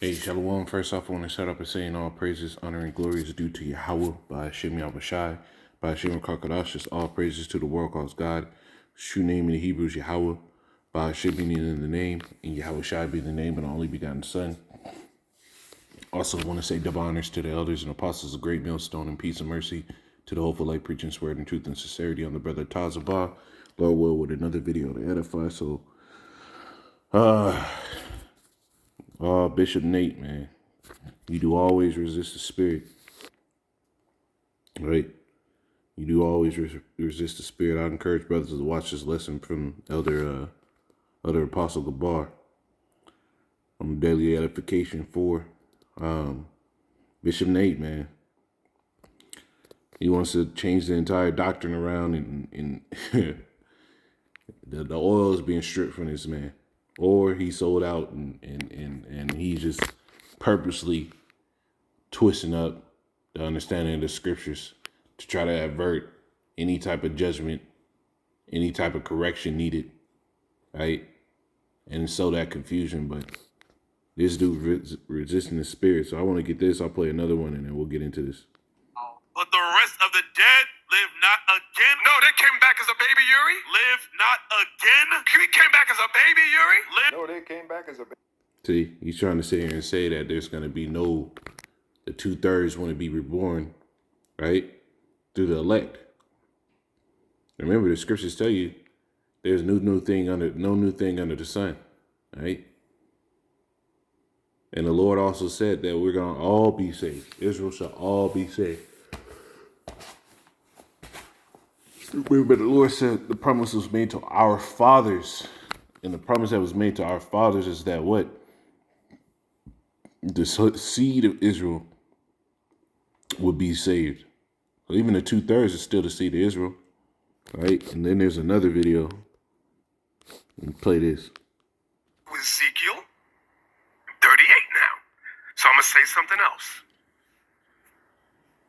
Hey, Shalom. First off, I want to start off by saying all praises, honor, and glory is due to Yahweh by Hashem Yahushai, by Hashem Kakadash. All praises to the world calls God. True name in the Hebrew is Yahweh, by Hashem being in the name, and Yahushai being the name of the only begotten Son. Also, want to say double honors to the elders and apostles of Great Millstone, and peace and mercy to the hopeful light preaching, word and truth and sincerity on the brother Tazabah. Lord will with another video to edify. So, Bishop Nate, man. You do always resist the spirit, right? You do always resist the spirit. I encourage brothers to watch this lesson from Elder Apostle Gabar on Daily Edification 4. Bishop Nate, man, he wants to change the entire doctrine around, and the oil is being stripped from this man, or he sold out, and he's just purposely twisting up the understanding of the scriptures to try to avert any type of judgment, any type of correction needed, right? And sow that confusion. But this dude resisting the spirit. So I want to get this. I'll play another one, and then we'll get into this. But the rest of the dead live not again. No, they came back as a baby, Yuri. Live not again. He came back as a baby, Yuri. No, they came back as a baby. See, he's trying to sit here and say that there's going to be the 2/3 want to be reborn, right? Through the elect. Remember, the scriptures tell you there's no new thing under the sun, right? And the Lord also said that we're going to all be saved. Israel shall all be saved. Remember, the Lord said the promise was made to our fathers. And the promise that was made to our fathers is that what? The seed of Israel would be saved. So even the 2/3 is still the seed of Israel, right? And then there's another video. Let me play this. With Ezekiel 38 now. So I'm going to say something else.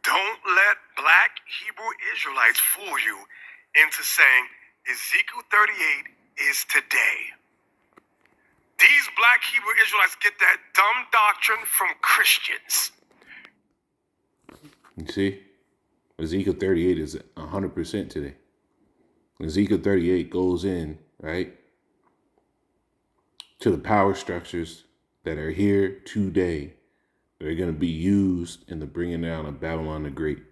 Don't let black Hebrew Israelites fool you into saying Ezekiel 38 is today. These black Hebrew Israelites get that dumb doctrine from Christians. You see? Ezekiel 38 is 100% today. Ezekiel 38 goes in, right, to the power structures that are here today. They're going to be used in the bringing down of Babylon the Great.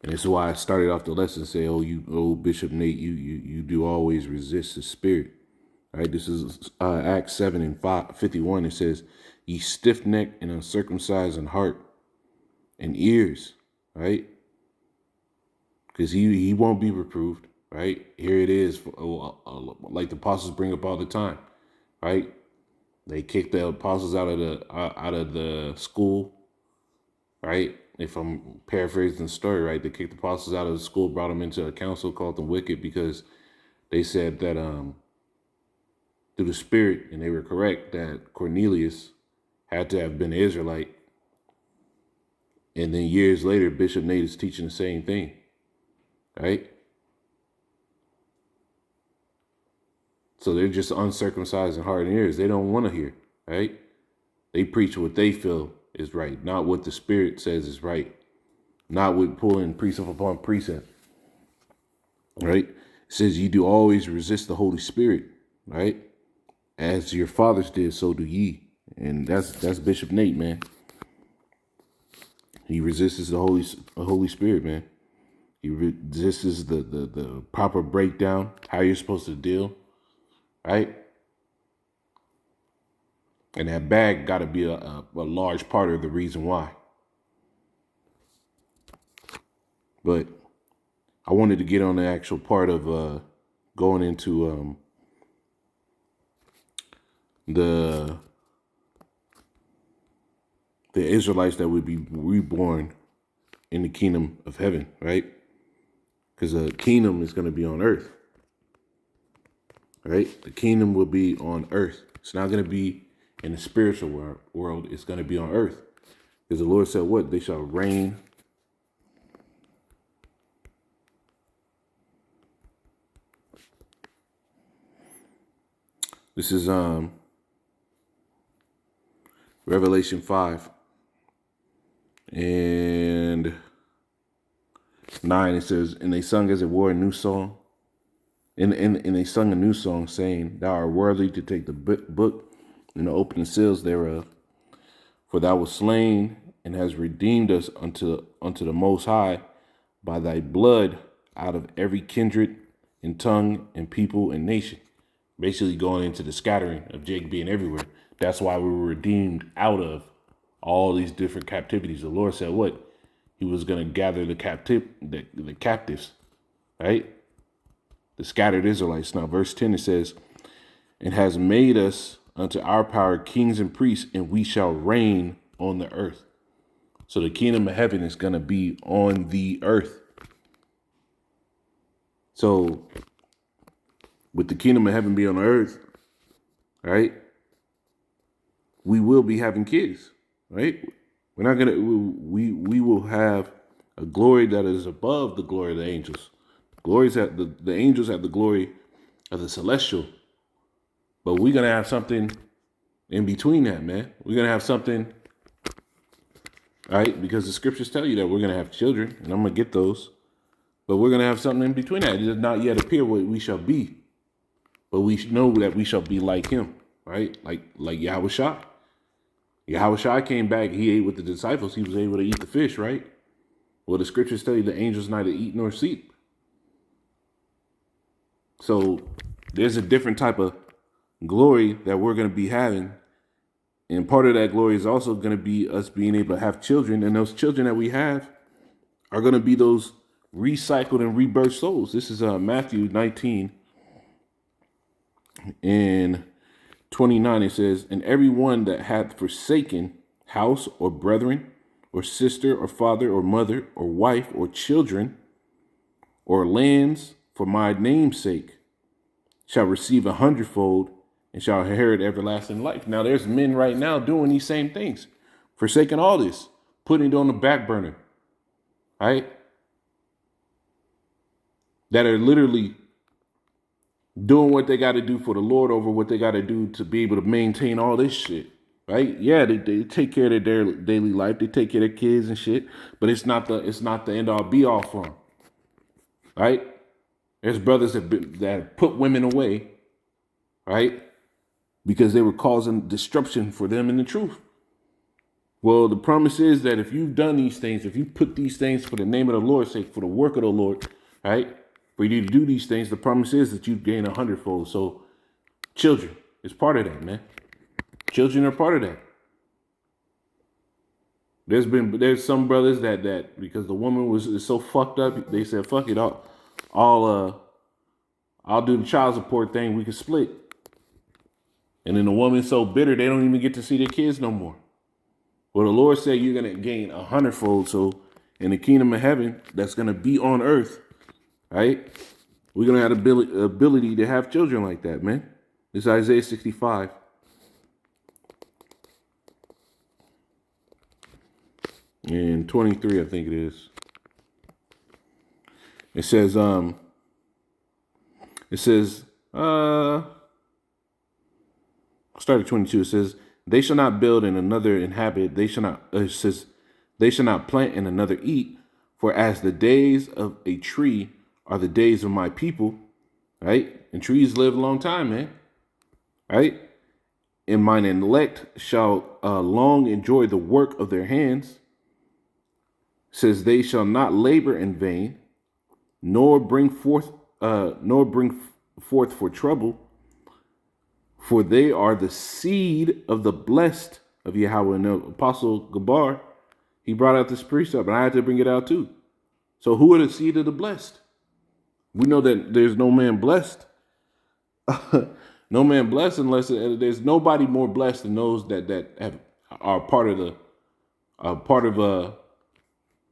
And this is why I started off the lesson saying, Bishop Nate, you do always resist the spirit. All right, this is Acts 7 and 51. It says, ye stiff-necked and uncircumcised in heart and ears, right? Because he won't be reproved, right? Here it is, like the apostles bring up all the time, right? They kicked the apostles out of the school, right? If I'm paraphrasing the story right, they kicked the apostles out of the school, brought them into a council, called them wicked because they said that through the spirit, and they were correct, that Cornelius had to have been an Israelite. And then years later, Bishop Nate is teaching the same thing, right? So they're just uncircumcised in heart and ears. They don't want to hear, right? They preach what they feel is right, not what the Spirit says is right, not with pulling precept upon precept, right? It says you do always resist the Holy Spirit, right? As your fathers did, so do ye. And that's Bishop Nate, man. He resists the Holy Spirit, man. He resists the proper breakdown, how you're supposed to deal, right? And that bag got to be a large part of the reason why. But I wanted to get on the actual part of going into the Israelites that would be reborn in the kingdom of heaven, right? Because the kingdom is going to be on earth, right? The kingdom will be on earth. It's not going to be in the spiritual world. It's going to be on earth. Because the Lord said what? They shall reign. This is Revelation 5 and 9, it says, and they sung as it were a new song. And they sung a new song, saying, Thou art worthy to take the book and to open the seals thereof. For thou wast slain and hast redeemed us unto the Most High by thy blood out of every kindred and tongue and people and nation. Basically going into the scattering of Jake being everywhere. That's why we were redeemed out of all these different captivities. The Lord said what? He was going to gather the captives, right? The scattered Israelites. Now, verse 10, it says, and has made us unto our power kings and priests, and we shall reign on the earth. So the kingdom of heaven is going to be on the earth. So with the kingdom of heaven being on earth, right, we will be having kids, right? We're not going to, we will have a glory that is above the glory of the angels. Glories at the angels have the glory of the celestial, but we're going to have something in between that, man. We're going to have something, right? Because the scriptures tell you that we're going to have children, and I'm going to get those, but we're going to have something in between that. It does not yet appear what we shall be, but we know that we shall be like him, right? Like Yahushua. Yahushua came back, he ate with the disciples, he was able to eat the fish, right? Well, the scriptures tell you the angels neither eat nor sleep. So there's a different type of glory that we're going to be having. And part of that glory is also going to be us being able to have children. And those children that we have are going to be those recycled and rebirthed souls. This is Matthew 19 and 29. It says, and everyone that hath forsaken house or brethren or sister or father or mother or wife or children or lands for my name's sake shall receive 100-fold and shall inherit everlasting life. Now there's men right now doing these same things, forsaking all this, putting it on the back burner, right? That are literally doing what they got to do for the Lord over what they got to do to be able to maintain all this shit, right? Yeah, they take care of their daily life, they take care of their kids and shit, but it's not the end all be all for them, right? There's brothers that put women away, right? Because they were causing disruption for them in the truth. Well, the promise is that if you've done these things, if you put these things for the name of the Lord's sake, for the work of the Lord, right? For you to do these things, the promise is that you gain 100-fold. So children is part of that, man. Children are part of that. There's some brothers that because the woman is so fucked up, they said, fuck it, I'll do the child support thing, we can split. And then the woman's so bitter, they don't even get to see their kids no more. Well, the Lord said you're going to gain 100-fold. So in the kingdom of heaven, that's going to be on earth, right? We're going to have the ability to have children like that, man. This is Isaiah 65. And 23, I think it is. It says, start at 22. It says, they shall not build and another inhabit. They shall not, it says, they shall not plant and another eat. For as the days of a tree are the days of my people, right? And trees live a long time, man, right? And mine elect shall long enjoy the work of their hands. It says, they shall not labor in vain, nor bring forth for trouble. For they are the seed of the blessed of Yahweh. And the Apostle Gabar, he brought out this precept, and I had to bring it out too. So who are the seed of the blessed? We know that there's no man blessed. No man blessed unless there's nobody more blessed than those that are part of the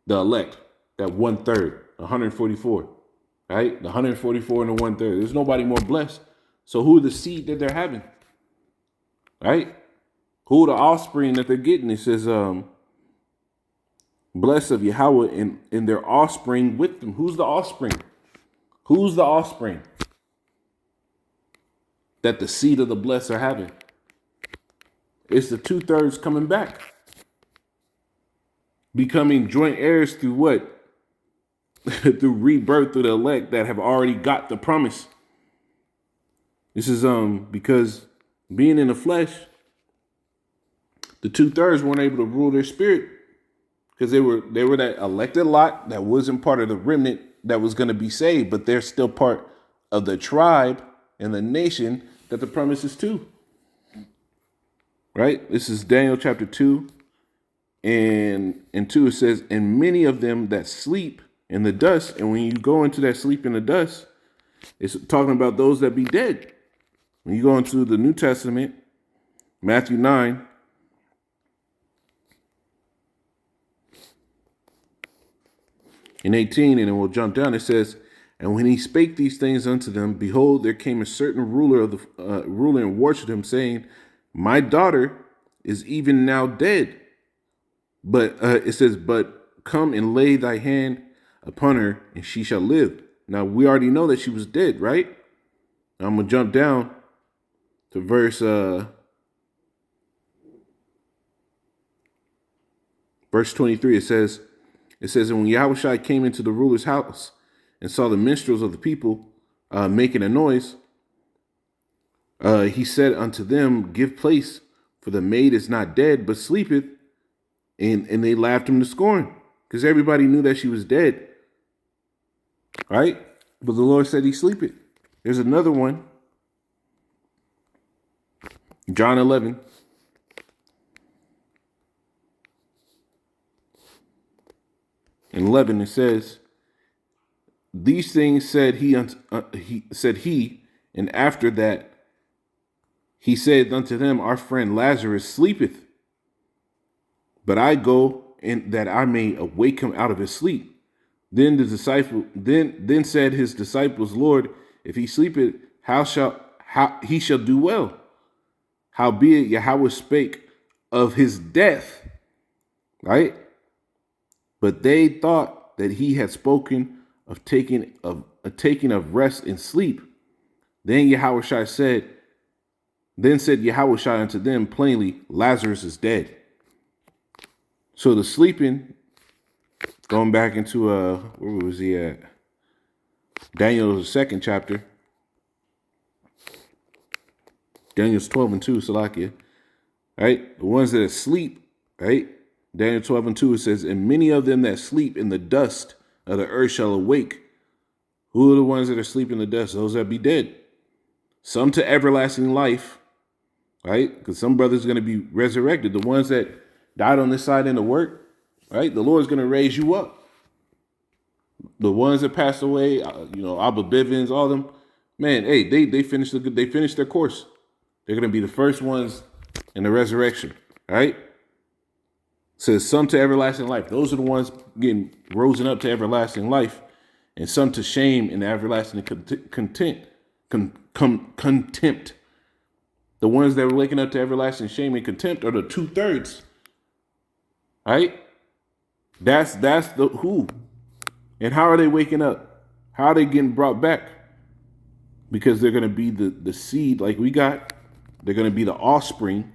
elect, that 1/3, 144, right? The 144 and the 1/3. There's nobody more blessed. So who are the seed that they're having? Right? Who are the offspring that they're getting? It says, blessed of Yahweh and their offspring with them. Who's the offspring? Who's the offspring that the seed of the blessed are having? It's the 2/3 coming back, becoming joint heirs through what? Through rebirth through the elect that have already got the promise. This is because being in the flesh, the 2/3 weren't able to rule their spirit because they were that elected lot that wasn't part of the remnant that was going to be saved, but they're still part of the tribe and the nation that the promise is to. Right? This is Daniel chapter 2. And in 2 it says, and many of them that sleep in the dust. And when you go into that sleep in the dust, it's talking about those that be dead. When you go into the New Testament, Matthew 9, in 18, and then we'll jump down, it says, and when he spake these things unto them, behold, there came a certain ruler of the ruler and worshipped him, saying, my daughter is even now dead. But it says, but come and lay thy hand upon her, and she shall live. Now we already know that she was dead, right? I'm gonna jump down to verse 23. It says, and when Yahushua came into the ruler's house and saw the minstrels of the people making a noise, he said unto them, give place, for the maid is not dead, but sleepeth. And they laughed him to scorn because everybody knew that she was dead. Right? But the Lord said he sleepeth. There's another one. John 11. In 11 it says, these things said he, and after that he said unto them, our friend Lazarus sleepeth, but I go and that I may awake him out of his sleep. Then then said his disciples, Lord, if he sleepeth, how he shall do well? Howbeit Yahweh spake of his death, right? But they thought that he had spoken of taking of rest and sleep. Then said Yahushua unto them plainly, Lazarus is dead. So the sleeping, going back into where was he at? Daniel's 2nd chapter. Daniel's 12:2, Salakia. Right? The ones that are asleep, right? Daniel 12:2, it says, and many of them that sleep in the dust of the earth shall awake. Who are the ones that are asleep in the dust? Those that be dead. Some to everlasting life, right? Because some brothers are going to be resurrected. The ones that died on this side in the work, right? The Lord's going to raise you up. The ones that passed away, Abba Bivens, all them, man, hey, they finished their course. They're going to be the first ones in the resurrection, right? Says some to everlasting life. Those are the ones getting risen up to everlasting life, and some to shame and everlasting contempt. The ones that were waking up to everlasting shame and contempt are the 2/3. Right? That's the who. And how are they waking up? How are they getting brought back? Because they're going to be the seed like we got. They're going to be the offspring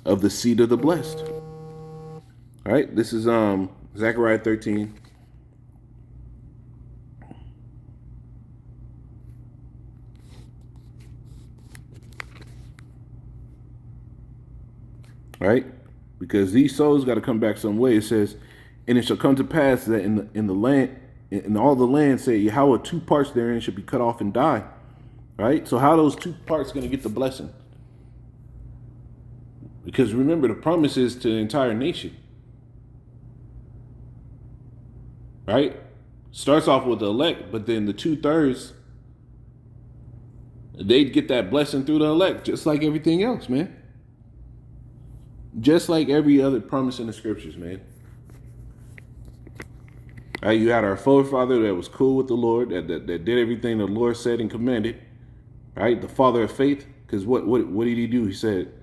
of the seed of the blessed. All right, this is Zechariah 13. Right? Because these souls got to come back some way. It says, and it shall come to pass that in the land, in all the land, say Yahweh, 2 parts therein should be cut off and die. Right? So how are those 2 parts going to get the blessing? Because remember, the promise is to the entire nation. Right? Starts off with the elect, but then the 2/3, they'd get that blessing through the elect, just like everything else, man. Just like every other promise in the scriptures, man. Right, you had our forefather that was cool with the Lord, that did everything the Lord said and commanded. Right, the father of faith. Because what did he do? He said,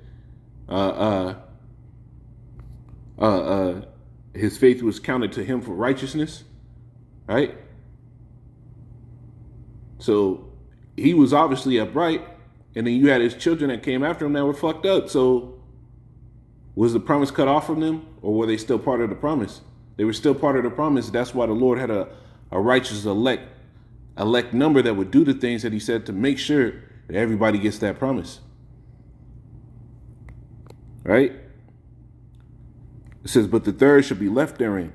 his faith was counted to him for righteousness. Right. So he was obviously upright. And then you had his children that came after him that were fucked up. So was the promise cut off from them, or were they still part of the promise? They were still part of the promise. That's why the Lord had a righteous elect number that would do the things that he said to make sure that everybody gets that promise. Right? It says, but the third shall be left therein.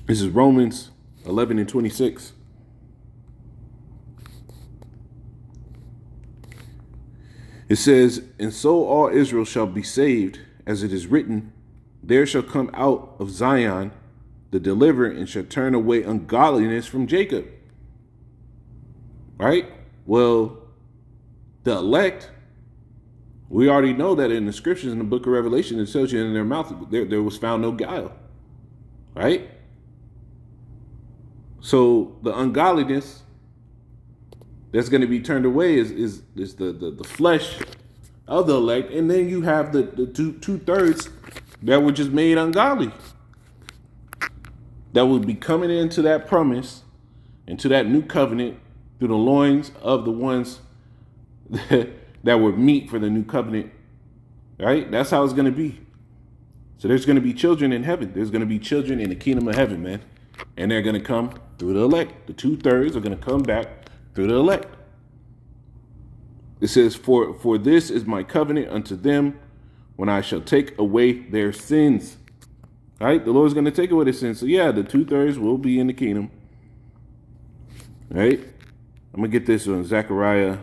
This is Romans 11:26. It says, and so all Israel shall be saved, as it is written, there shall come out of Zion the deliverer, and shall turn away ungodliness from Jacob. Right? Well, the elect, we already know that in the scriptures in the book of Revelation, it tells you in their mouth there was found no guile. Right? So the ungodliness that's going to be turned away is the flesh of the elect, and then you have the two-thirds that were just made ungodly, that will be coming into that promise, into that new covenant through the loins of the ones that were meat for the new covenant. Right? That's how it's going to be. So there's going to be children in heaven. There's going to be children in the kingdom of heaven, man. And they're going to come through the elect. The 2/3 are going to come back through the elect. It says, for this is my covenant unto them when I shall take away their sins. All right? The Lord's going to take away their sins. So yeah, the 2/3 will be in the kingdom. All right? I'm going to get this on Zechariah,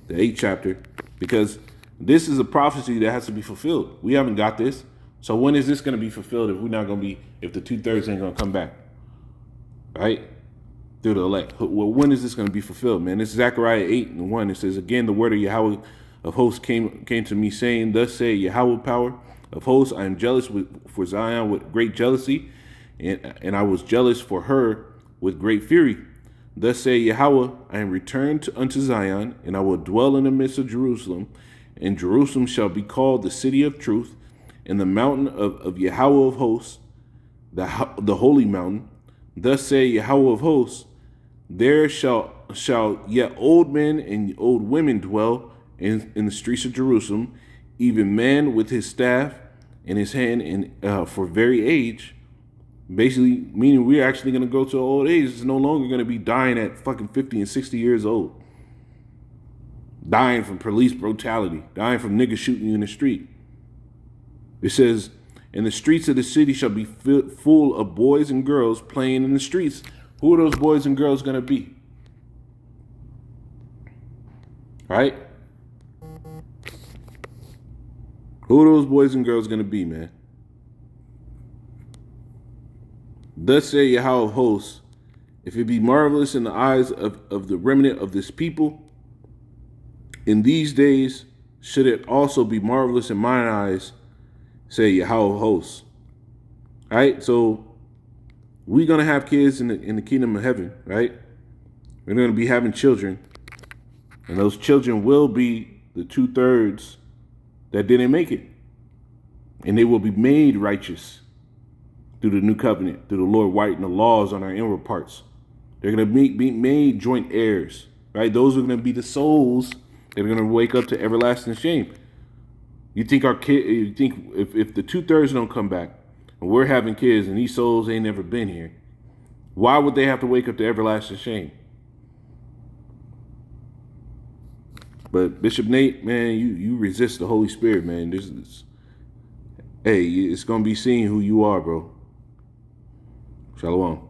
the 8th chapter, because this is a prophecy that has to be fulfilled. We haven't got this. So when is this going to be fulfilled if we're not going to be, if the 2/3 ain't going to come back? Right? Through the elect. Well, when is this going to be fulfilled, man? This is Zechariah 8:1. It says, again, the word of Yahweh of hosts came to me, saying, thus say Yahweh power of hosts, I am jealous for Zion with great jealousy, and I was jealous for her with great fury. Thus say Yahweh, I am returned unto Zion, and I will dwell in the midst of Jerusalem, and Jerusalem shall be called the city of truth, and the mountain of Yahweh of hosts, the holy mountain. Thus say Yahweh of hosts, there shall yet old men and old women dwell in the streets of Jerusalem, even man with his staff in his hand, and for very age. Basically, meaning we're actually going to go to old age. It's no longer going to be dying at fucking 50 and 60 years old. Dying from police brutality. Dying from niggas shooting you in the street. It says, and the streets of the city shall be full of boys and girls playing in the streets. Who are those boys and girls going to be? Right? Who are those boys and girls going to be, man? Thus say Yahweh of hosts, if it be marvelous in the eyes of the remnant of this people, in these days should it also be marvelous in mine eyes, say Yahweh of hosts. All right, so we're going to have kids in the kingdom of heaven, right? We're going to be having children, and those children will be the 2/3 that didn't make it, and they will be made righteous through the new covenant, through the Lord writing the laws on our inward parts. They're going to be made joint heirs, right? Those are going to be the souls that are going to wake up to everlasting shame. You think our kid? You think if the 2/3 don't come back, and we're having kids, and these souls ain't never been here, why would they have to wake up to everlasting shame? But Bishop Nate, man, you resist the Holy Spirit, man. Hey, it's gonna be seeing who you are, bro. Shalom.